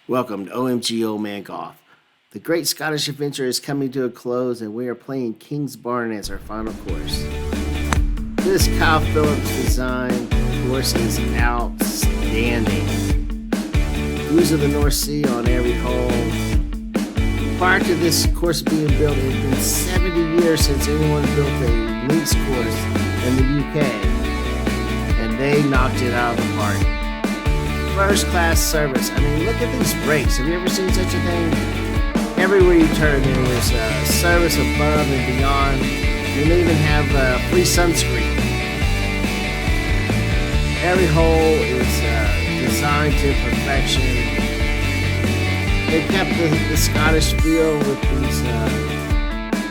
Welcome to OMG Old Man Golf. The Great Scottish Adventure is coming to a close, and we are playing Kingsbarns as our final course. This Kyle Phillips design course is outstanding. Views of the North Sea on every hole. Prior to this course being built, it had been 70 years since anyone built a links course in the UK, and they knocked it out of the park. First class service. I mean, look at these brakes. Have you ever seen such a thing? Everywhere you turn, there is service above and beyond. You may even have free sunscreen. Every hole is designed to perfection. They kept the Scottish feel with these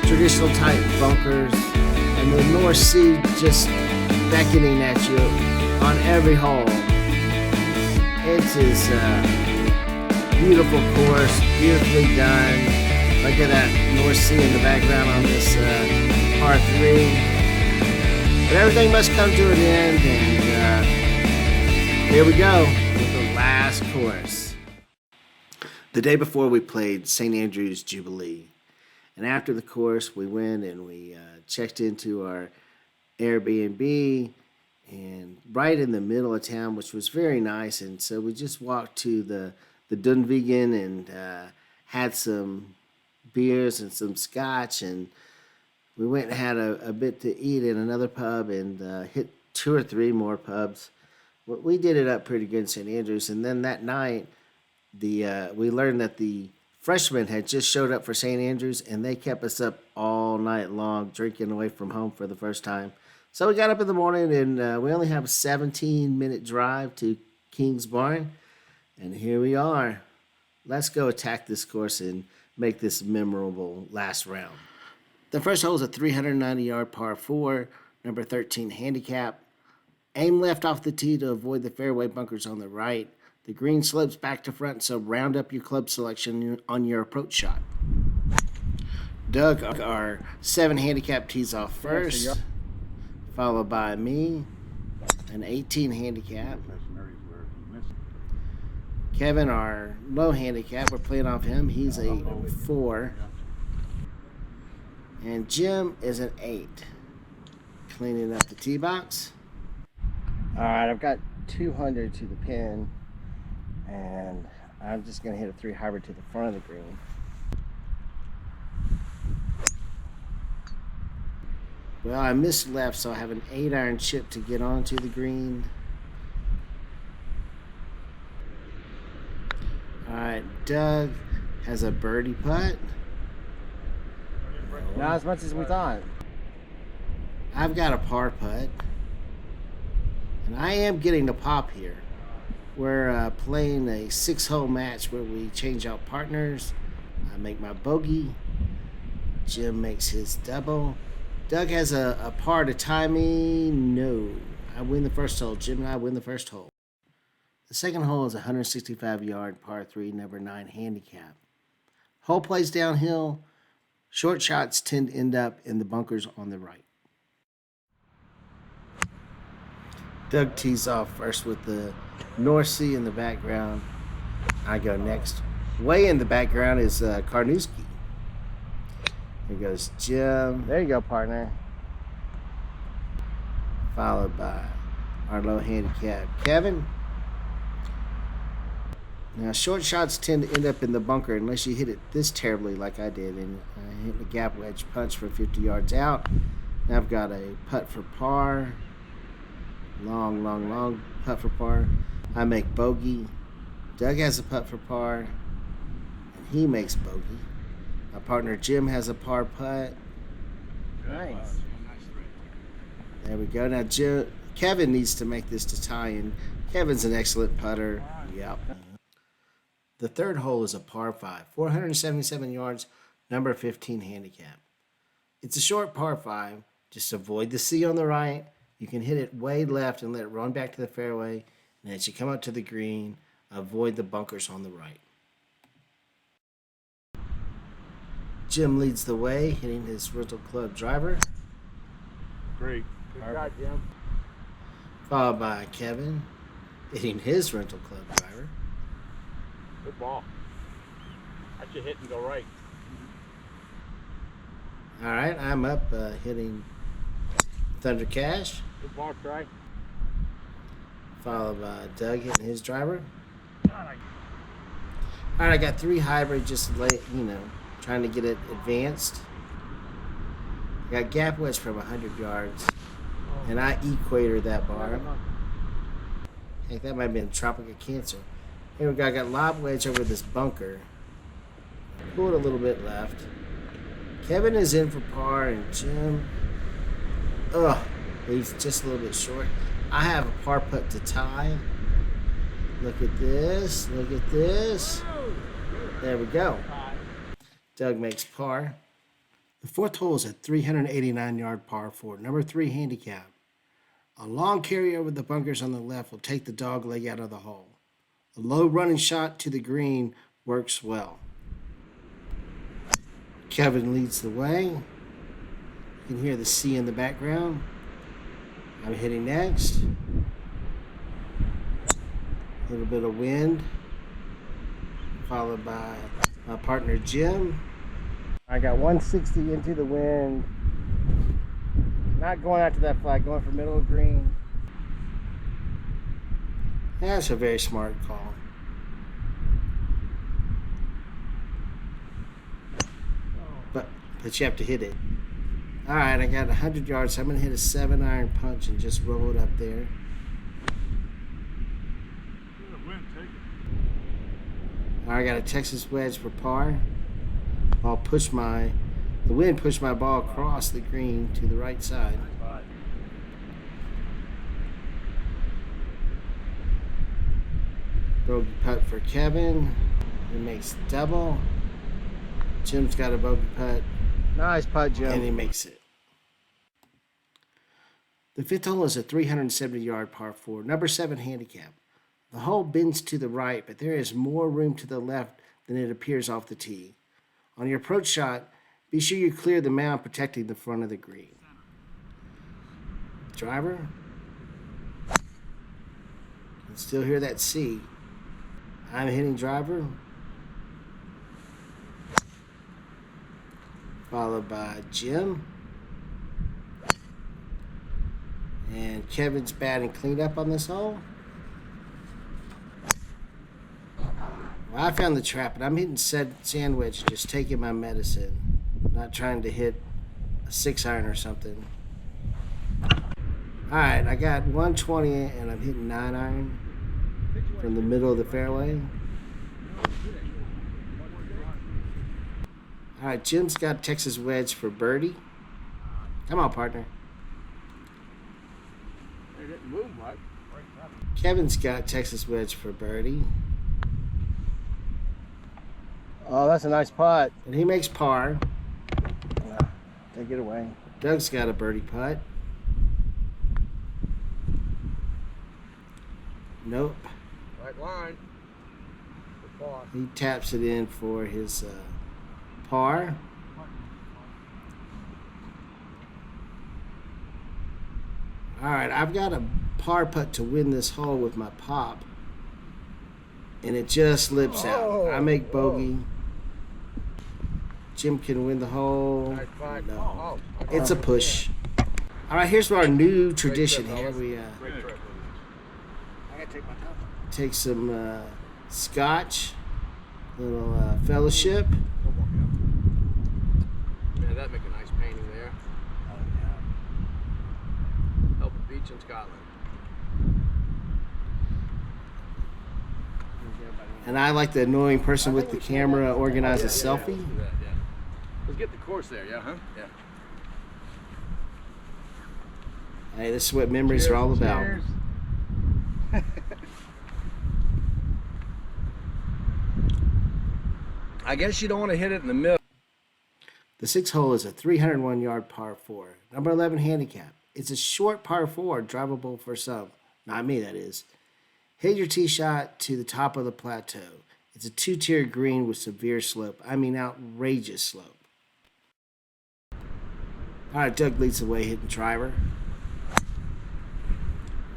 traditional type bunkers, and the North Sea just beckoning at you on every hole. It is a beautiful course, beautifully done. Look at that North Sea in the background on this par 3. But everything must come to an end, and here we go with the last course. The day before, we played St. Andrew's Jubilee. And after the course, we went and we checked into our Airbnb, and right in the middle of town, which was very nice. And so we just walked to the Dunvegan and had some beers and some scotch, and we went and had a bit to eat in another pub and hit 2 or 3 more pubs. We did it up pretty good in St. Andrews. And then that night, we learned that the freshmen had just showed up for St. Andrews, and they kept us up all night long drinking away from home for the first time. So we got up in the morning, and we only have a 17-minute drive to Kingsbarns, and here we are. Let's go attack this course and make this memorable last round. The first hole is a 390-yard par 4, number 13 handicap. Aim left off the tee to avoid the fairway bunkers on the right. The green slopes back to front, so round up your club selection on your approach shot. Doug, our 7 handicap, tees off first, followed by me, an 18 handicap. Kevin, our low handicap, we're playing off him. He's a 4. And Jim is an 8. Cleaning up the tee box. All right, I've got 200 to the pin, and I'm just going to hit a 3 hybrid to the front of the green. Well, I missed left, so I have an 8-iron chip to get onto the green. All right, Doug has a birdie putt. Not as much as we thought. I've got a par putt. And I am getting the pop here. We're playing a 6-hole match where we change out partners. I make my bogey. Jim makes his double. Doug has a par to tie me. No. I win the first hole. Jim and I win the first hole. The second hole is a 165-yard par 3, number 9 handicap. Hole plays downhill. Short shots tend to end up in the bunkers on the right. Doug tees off first with the North Sea in the background. I go next. Way in the background is Carnoustie. Here goes Jim. There you go, partner. Followed by our low handicap, Kevin. Now, short shots tend to end up in the bunker unless you hit it this terribly like I did. And I hit the gap wedge punch for 50 yards out. Now I've got a putt for par. Long putt for par. I make bogey. Doug has a putt for par, and he makes bogey. My partner Jim has a par putt. Nice. There we go. Now Kevin needs to make this to tie, and Kevin's an excellent putter. Yep. The third hole is a par 5, 477 yards, number 15 handicap. It's a short par 5. Just avoid the sea on the right. You can hit it way left and let it run back to the fairway. And as you come up to the green, avoid the bunkers on the right. Jim leads the way, hitting his rental club driver. Great. Good shot, Jim. Followed by Kevin, hitting his rental club driver. Good ball. I should hit and go right. All right, I'm up hitting Thunder Cash, Good ball, try. followed by Doug hitting his driver. All right, I got 3 hybrid just trying to get it advanced. I got gap wedge from 100 yards, and I equator that bar. Heck, that might have been Tropic of Cancer. Here we go. I got lob wedge over this bunker. Pull it a little bit left. Kevin is in for par, and Jim, he's just a little bit short. I have a par putt to tie. Look at this. Look at this. There we go. Doug makes par. The 4th hole is a 389-yard par 4, number 3 handicap. A long carry over the bunkers on the left will take the dog leg out of the hole. A low running shot to the green works well. Kevin leads the way. You can hear the sea in the background. I'm hitting next. A little bit of wind, followed by my partner Jim. I got 160 into the wind. Not going after that flag, going for middle of green. That's a very smart call. But you have to hit it. All right, I got 100 yards, so I'm going to hit a 7-iron punch and just roll it up there. All right, I got a Texas wedge for par. The wind pushed my ball across the green to the right side. Bogey putt for Kevin. He makes double. Jim's got a bogey putt. Nice putt, Jim. And he makes it. The 5th hole is a 370-yard par 4, number 7 handicap. The hole bends to the right, but there is more room to the left than it appears off the tee. On your approach shot, be sure you clear the mound protecting the front of the green. Driver. You can still hear that sea. I'm hitting driver. Followed by Jim. And Kevin's batting cleanup on this hole. Well, I found the trap, and I'm hitting sandwich, just taking my medicine. Not trying to hit a 6-iron or something. All right, I got 120, and I'm hitting 9-iron from the middle of the fairway. All right, Jim's got Texas wedge for birdie. Come on, partner. They didn't move much. Kevin's got Texas wedge for birdie. Oh, that's a nice putt. And he makes par. Take it away. Doug's got a birdie putt. Nope. Right line. Good ball. He taps it in for his par. All right, I've got a par putt to win this hole with my pop. And it just slips out. I make bogey. Jim can win the hole. No. It's a push. All right, here's our new tradition here. We take some scotch, little fellowship. Yeah, that'd make a nice painting there. Oh, yeah. Help a beach in Scotland. And I, like the annoying person with the camera, organize a selfie. Yeah. Let's get the course there, yeah, huh? Yeah. Hey, this is what memories are all about. I guess you don't want to hit it in the middle. The 6th hole is a 301-yard par 4, number 11 handicap. It's a short par 4, drivable for some. Not me, that is. Hit your tee shot to the top of the plateau. It's a 2-tier green with severe slope. I mean outrageous slope. All right, Doug leads the way hitting driver.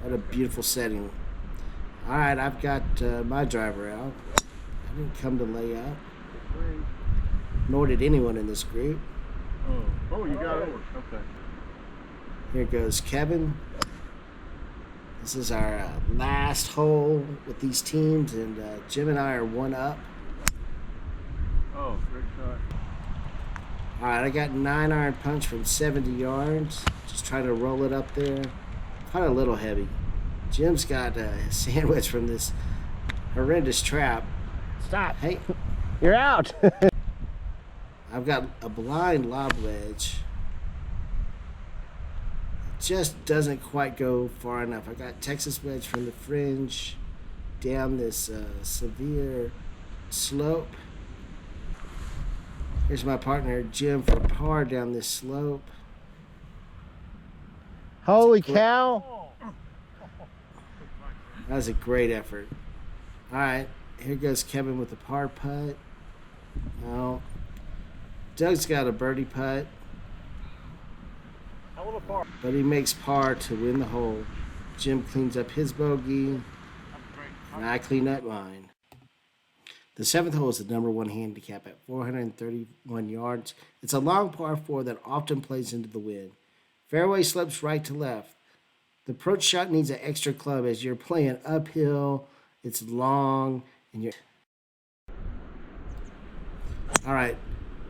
What a beautiful setting. All right, I've got my driver out. He didn't come to lay up. Nor did anyone in this group. Oh, you got it over. Okay. Here goes Kevin. This is our last hole with these teams, and Jim and I are one up. Oh, great shot. All right, I got 9-iron punch from 70 yards. Just trying to roll it up there. Kind of a little heavy. Jim's got a sandwich from this horrendous trap. Stop. Hey, You're out. I've got a blind lob wedge. Just doesn't quite go far enough. I got Texas wedge from the fringe down this severe slope. Here's my partner Jim for par down this slope. Holy cow. That was a great effort. All right, here goes Kevin with the par putt. No. Doug's got a birdie putt. But he makes par to win the hole. Jim cleans up his bogey, and I clean up mine. The 7th hole is the number 1 handicap at 431 yards. It's a long par 4 that often plays into the wind. Fairway slopes right to left. The approach shot needs an extra club as you're playing uphill. It's long, and you're... All right,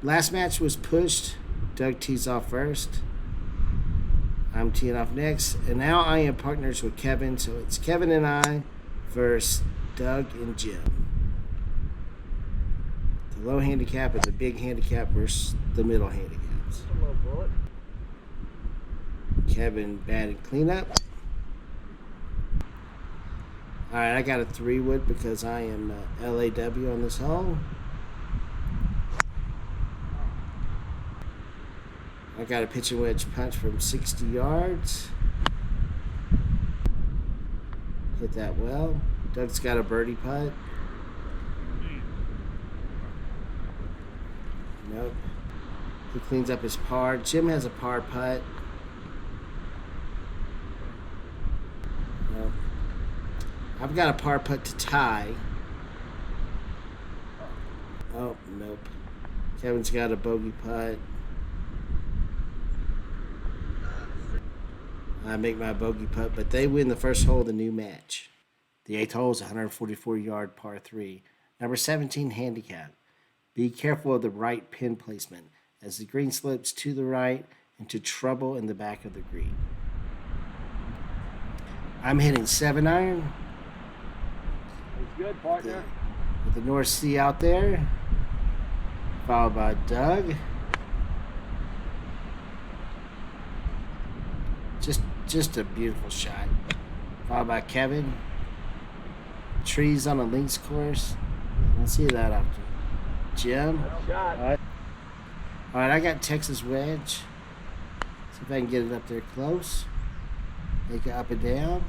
last match was pushed. Doug tees off first. I'm teeing off next, and now I am partners with Kevin, so it's Kevin and I versus Doug and Jim. The low handicap and the big handicap versus the middle handicaps. Kevin batting cleanup. All right, I got a 3-wood because I am LAW on this hole. I got a pitching wedge punch from 60 yards. Hit that well. Doug's got a birdie putt. Nope. He cleans up his par. Jim has a par putt. Nope. I've got a par putt to tie. Oh, nope. Kevin's got a bogey putt. I make my bogey putt, but they win the first hole of the new match. The 8th hole is a 144-yard par 3. Number 17 handicap. Be careful of the right pin placement as the green slopes to the right into trouble in the back of the green. I'm hitting 7-iron. It's good, partner. With the North Sea out there. Followed by Doug. Just a beautiful shot. Followed by Kevin. Trees on a links course. I don't see that often. Jim. Shot. All right, I got Texas wedge. See if I can get it up there close. Make it up and down.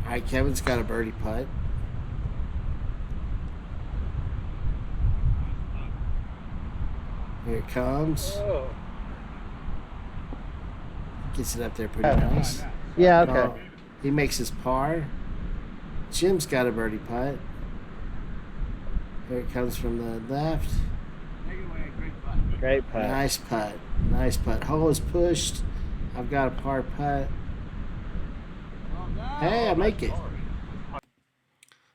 All right, Kevin's got a birdie putt. Here it comes. Oh. Gets it up there pretty nice. Yeah, okay. Oh, he makes his par. Jim's got a birdie putt. Here it comes from the left. Great putt. Nice putt. Nice putt. Hole is pushed. I've got a par putt. Hey, I make it.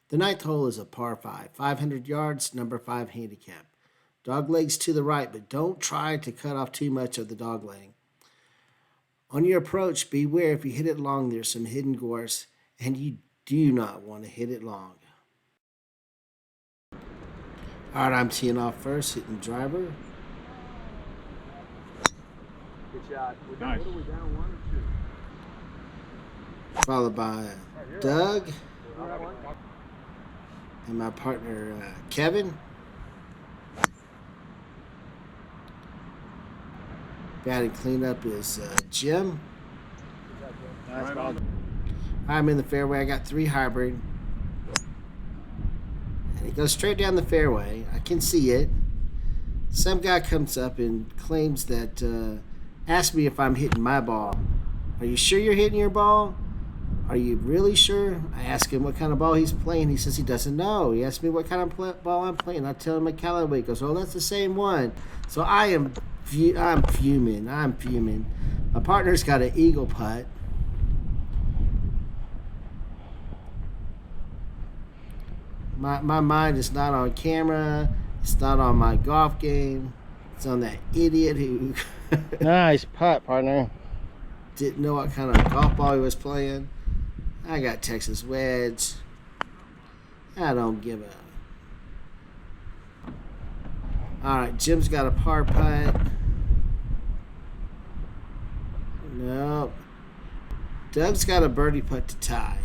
The 9th hole is a par 5. 500 yards, number 5 handicap. Dog legs to the right, but don't try to cut off too much of the dog leg. On your approach, beware if you hit it long, there's some hidden gorse, and you do not want to hit it long. All right, I'm teeing off first, hitting driver. Good shot. Nice. What are we down, 1 or 2? Followed by Doug Right, and my partner Kevin. Batting cleanup is Jim. Right on. I'm in the fairway. I got 3 hybrid. And it goes straight down the fairway. I can see it. Some guy comes up and claims that, asks me if I'm hitting my ball. Are you sure you're hitting your ball? Are you really sure? I ask him what kind of ball he's playing. He says he doesn't know. He asks me what kind of ball I'm playing. I tell him a Callaway. He goes, oh, that's the same one. So I'm fuming. I'm fuming. My partner's got an eagle putt. My mind is not on camera. It's not on my golf game. It's on that idiot who Nice putt, partner. didn't know what kind of golf ball he was playing. I got Texas wedge. I don't give a. All right, Jim's got a par putt. Nope. Doug's got a birdie putt to tie.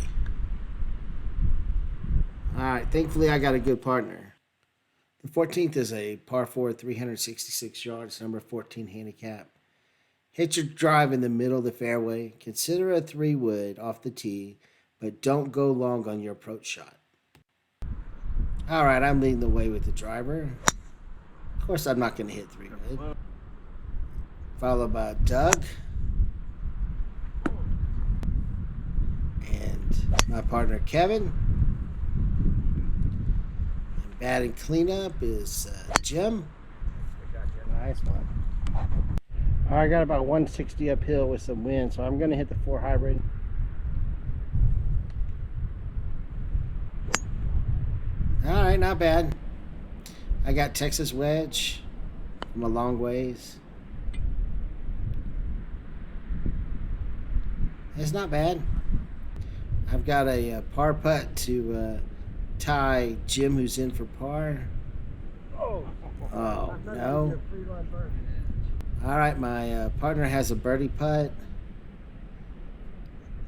All right, thankfully I got a good partner. The 14th is a par 4, 366 yards, number 14 handicap. Hit your drive in the middle of the fairway. Consider a 3-wood off the tee, but don't go long on your approach shot. All right, I'm leading the way with the driver. Of course, I'm not going to hit 3-wood. Followed by Doug. And my partner, Kevin. And batting cleanup is Jim. Nice one. All right, I got about 160 uphill with some wind, so I'm going to hit the 4 hybrid. All right, not bad. I got Texas wedge from a long ways. It's not bad. I've got a par putt to tie Jim, who's in for par. Oh, no. All right, my partner has a birdie putt.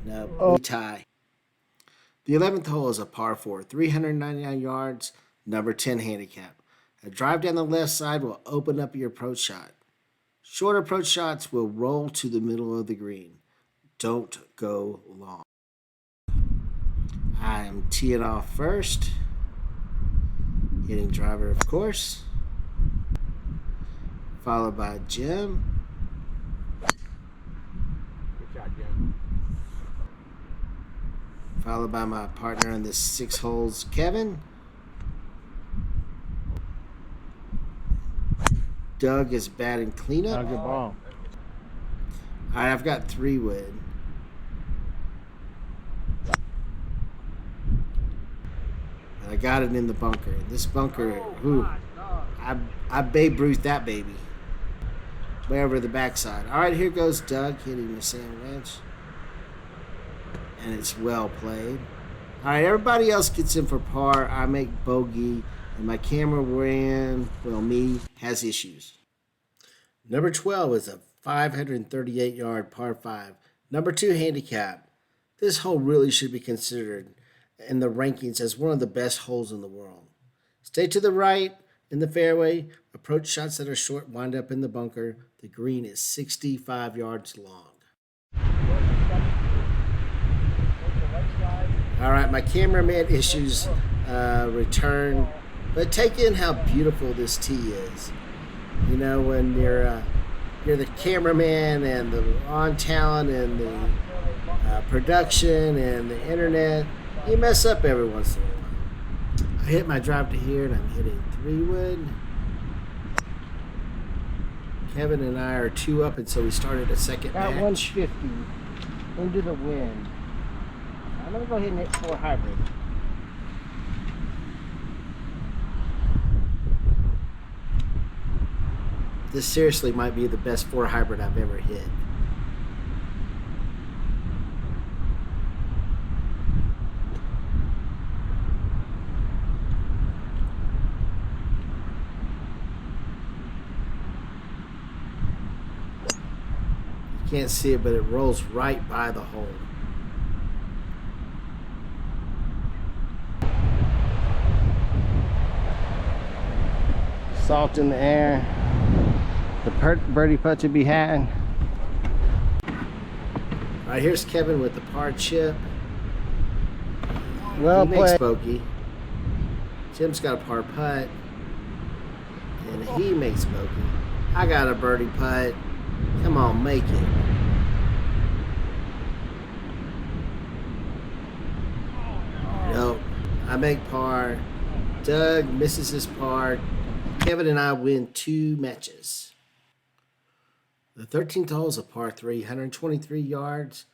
No, we tie. The 11th hole is a par 4, 399 yards, number 10 handicap. A drive down the left side will open up your approach shot. Short approach shots will roll to the middle of the green. Don't go long. I'm teeing off first. Hitting driver, of course. Followed by Jim. Good shot, Jim. Followed by my partner on this 6 holes, Kevin. Doug is batting cleanup. Good ball. All right, I've got 3-wood. I got it in the bunker. This bunker, I Babe Ruth that baby. Way over the backside. All right, here goes Doug hitting the sand wedge. And it's well played. All right, everybody else gets in for par. I make bogey. And my cameraman, has issues. Number 12 is a 538-yard par 5. Number 2 handicap. This hole really should be considered in the rankings as one of the best holes in the world. Stay to the right in the fairway. Approach shots that are short wind up in the bunker. The green is 65 yards long. All right, my cameraman issues return. But take in how beautiful this tee is. You know, when you're the cameraman and the on talent and the production and the internet, you mess up every once in a while. I hit my drive to here and I'm hitting 3-wood. Kevin and I are 2 up, and so we started a second Got match. 150 into the wind. I'm going to go ahead and hit 4 hybrid. This seriously might be the best 4 hybrid I've ever hit. You can't see it, but it rolls right by the hole. Salt in the air. The birdie putt to be had. All right, here's Kevin with the par chip. Well he makes played. bogey. Jim's got a par putt, and he makes bogey. I got a birdie putt. Come on, make it. I make par. Doug misses his par. Kevin and I win 2 matches. The 13th hole is a par 3, 123 yards,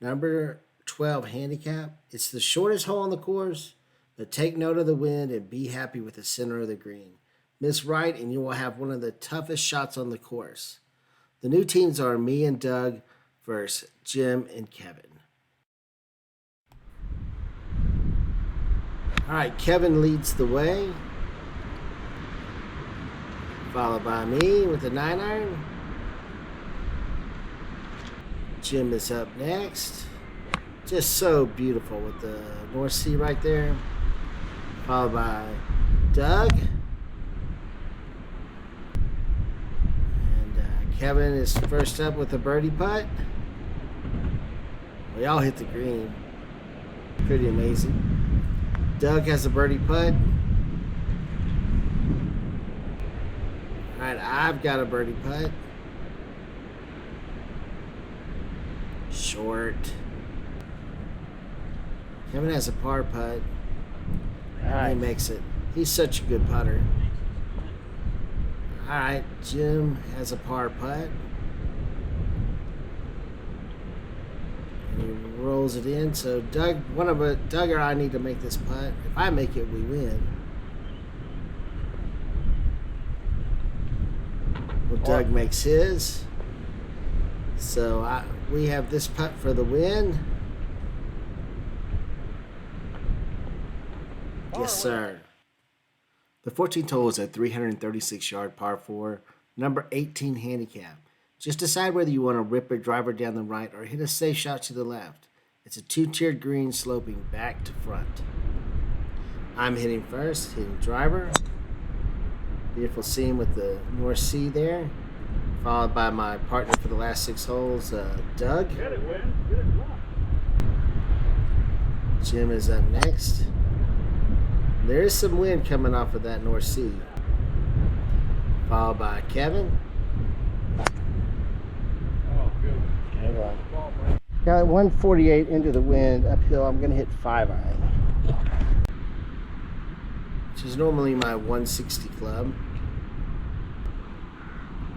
number 12 handicap. It's the shortest hole on the course, but take note of the wind and be happy with the center of the green. Miss right and you will have one of the toughest shots on the course. The new teams are me and Doug versus Jim and Kevin. All right, Kevin leads the way, followed by me with the 9-iron. Jim is up next. Just so beautiful with the North Sea right there. Followed by Doug. And Kevin is first up with a birdie putt. We all hit the green. Pretty amazing. Doug has a birdie putt. All right, I've got a birdie putt. Short. Kevin has a par putt. Nice. He makes it. He's such a good putter. All right, Jim has a par putt. And he rolls it in. So Doug or I need to make this putt. If I make it, we win. Well, Doug makes his. So we have this putt for the win. Yes, sir. The 14th hole is a 336-yard par 4, number 18 handicap. Just decide whether you want to rip a driver down the right or hit a safe shot to the left. It's a 2-tiered green sloping back to front. I'm hitting first, hitting driver. Beautiful scene with the North Sea there. Followed by my partner for the last 6 holes, Doug. Get it, Win. Get it, block. Jim is up next. There is some wind coming off of that North Sea. Followed by Kevin. Oh, good. Okay, well, got 148 into the wind uphill. I'm going to hit 5-iron. Which is normally my 160 club.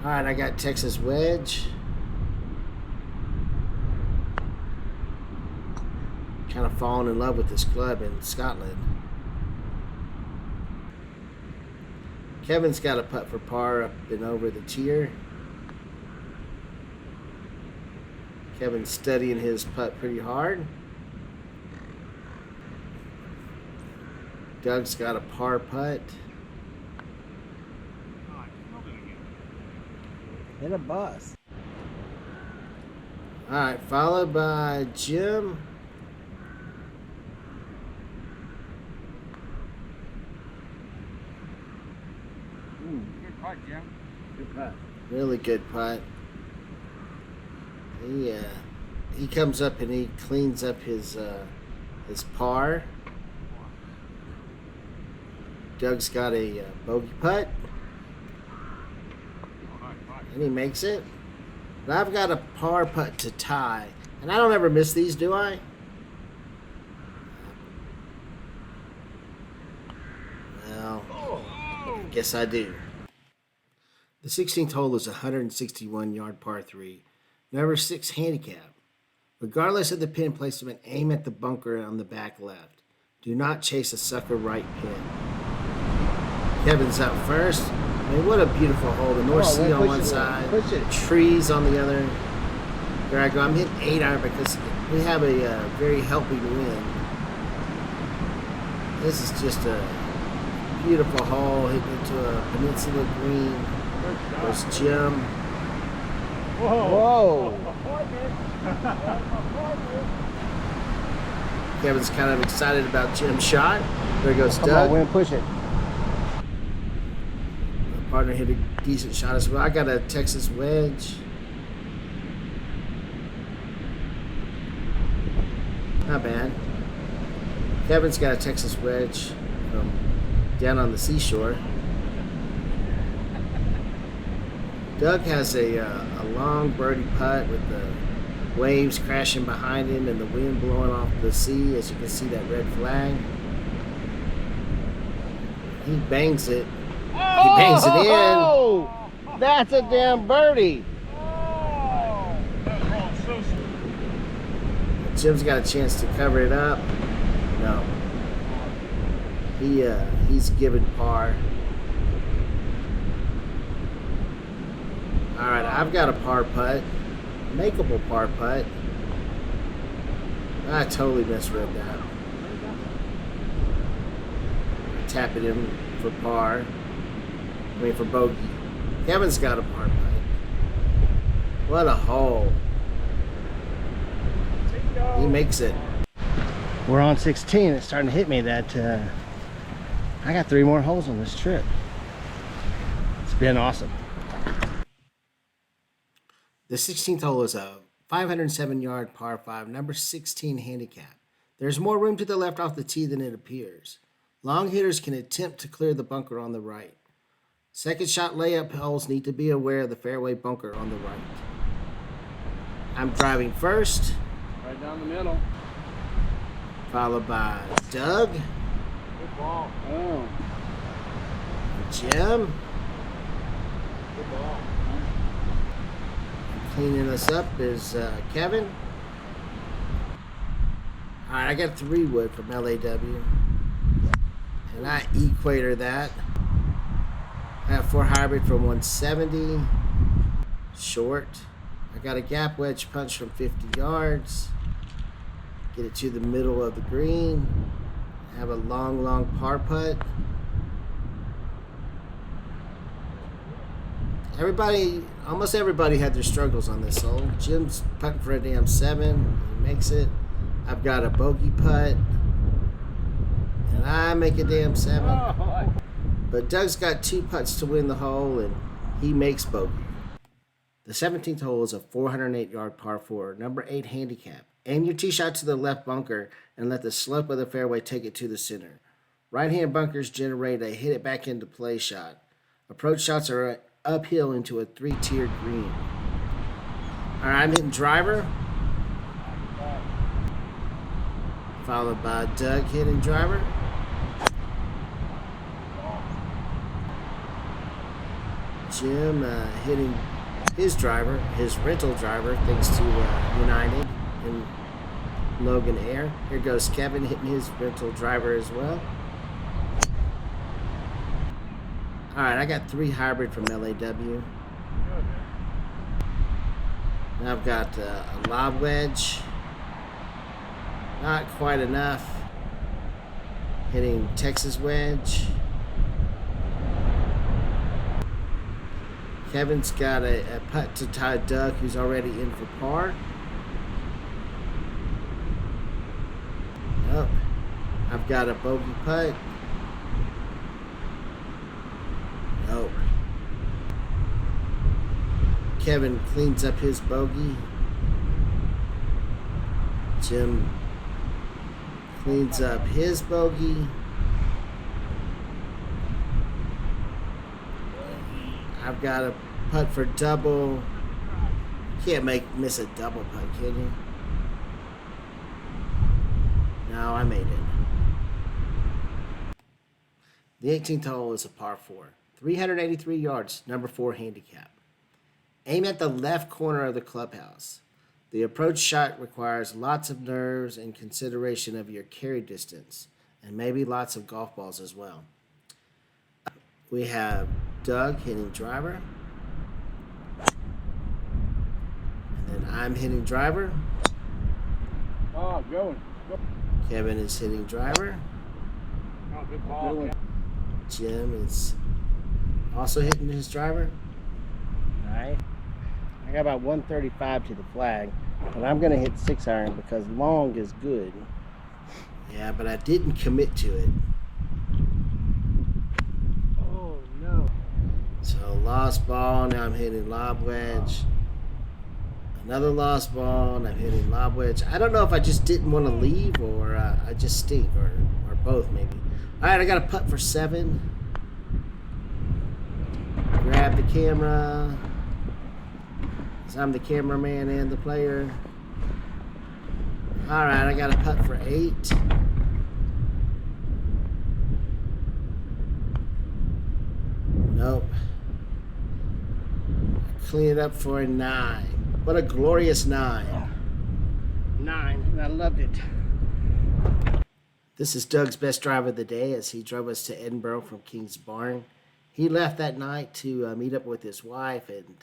Alright, I got Texas wedge. Kind of fallen in love with this club in Scotland. Kevin's got a putt for par up and over the tier. Kevin's studying his putt pretty hard. Doug's got a par putt. Hit a bus. Alright, followed by Jim. Good putt, Jim. Good putt. Really good putt. He comes up and he cleans up his par. Doug's got a bogey putt. And he makes it. But I've got a par putt to tie. And I don't ever miss these, do I? Well, I guess I do. The 16th hole is a 161-yard par 3, number 6 handicap. Regardless of the pin placement, aim at the bunker on the back left. Do not chase a sucker right pin. Kevin's up first. I mean, what a beautiful hole. The North Sea on one side, trees on the other. There I go. I'm hitting 8-iron because we have a very helping wind. This is just a beautiful hole hitting into a peninsula green. There's Jim. Whoa. Kevin's kind of excited about Jim's shot. There goes Come Doug. on, Win, push it. My partner hit a decent shot as well. I got a Texas wedge. Not bad. Kevin's got a Texas wedge from down on the seashore. Doug has a long birdie putt with the waves crashing behind him and the wind blowing off the sea. As you can see, that red flag. He bangs it. He bangs it in. Oh, that's a damn birdie. Jim's got a chance to cover it up. No. He's given par. All right, I've got a par putt. Makeable par putt. I totally misread that. Tapping him for par. I mean for bogey. Kevin's got a par putt. What a hole. He makes it. We're on 16. It's starting to hit me that I got 3 more holes on this trip. It's been awesome. The 16th hole is a 507-yard par 5, number 16 handicap. There's more room to the left off the tee than it appears. Long hitters can attempt to clear the bunker on the right. Second shot layup holes need to be aware of the fairway bunker on the right. I'm driving first. Right down the middle. Followed by Doug. Good ball. Oh. Jim. Good ball. Cleaning us up is Kevin. All right, I got 3 wood from LAW. And I equator that. I have 4 hybrid from 170. Short. I got a gap wedge punch from 50 yards. Get it to the middle of the green. Have a long par putt. Almost everybody had their struggles on this hole. Jim's putting for a damn 7. He makes it. I've got a bogey putt. And I make a damn 7. But Doug's got 2 putts to win the hole, and he makes bogey. The 17th hole is a 408-yard par 4, number 8 handicap. Aim your tee shot to the left bunker and let the slope of the fairway take it to the center. Right-hand bunkers generate a hit it back into play shot. Approach shots are uphill into a 3-tiered green. All right, I'm hitting driver. Followed by Doug hitting driver. Jim hitting his driver, his rental driver, thanks to United and Logan Air. Here goes Kevin hitting his rental driver as well. All right, I got 3 hybrid from LAW. Now I've got a lob wedge. Not quite enough. Hitting Texas wedge. Kevin's got a putt to tie Doug, who's already in for par. Nope. I've got a bogey putt. Nope. Kevin cleans up his bogey. Jim cleans up his bogey. I've got a putt for double. Can't miss a double putt, can you? No, I made it. The 18th hole is a par 4. 383 yards, number 4 handicap. Aim at the left corner of the clubhouse. The approach shot requires lots of nerves and consideration of your carry distance, and maybe lots of golf balls as well. We have Doug hitting driver. And then I'm hitting driver. Oh, going. Go. Kevin is hitting driver. Oh, good ball. Jim is also hitting his driver. All right. I got about 135 to the flag, but I'm going to hit 6-iron because long is good. Yeah, but I didn't commit to it. Oh, no. So lost ball, now I'm hitting lob wedge. Another lost ball, and I'm hitting lob wedge. I don't know if I just didn't want to leave or I just stink, or both maybe. All right, I got a putt for 7. Grab the camera. So I'm the cameraman and the player. All right, I got a putt for 8. Oh. Clean it up for a 9. What a glorious 9. 9, and I loved it. This is Doug's best drive of the day as he drove us to Edinburgh from Kingsbarns. He left that night to meet up with his wife, and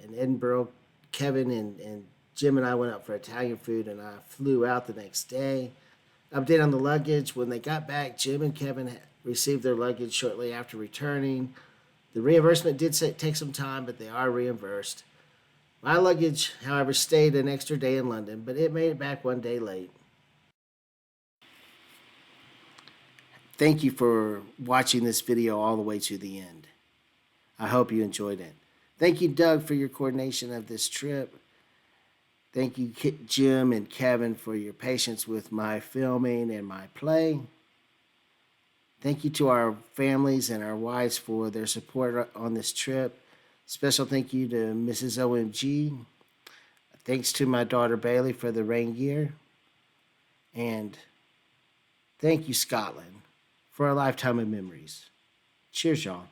in Edinburgh, Kevin and Jim and I went out for Italian food, and I flew out the next day. Update on the luggage. When they got back, Jim and Kevin received their luggage shortly after returning. The reimbursement did take some time, but they are reimbursed. My luggage, however, stayed an extra day in London, but it made it back one day late. Thank you for watching this video all the way to the end. I hope you enjoyed it. Thank you, Doug, for your coordination of this trip. Thank you, Jim and Kevin, for your patience with my filming and my play. Thank you to our families and our wives for their support on this trip. Special thank you to Mrs. OMG. Thanks to my daughter Bailey for the rain gear. And thank you, Scotland, for a lifetime of memories. Cheers, y'all.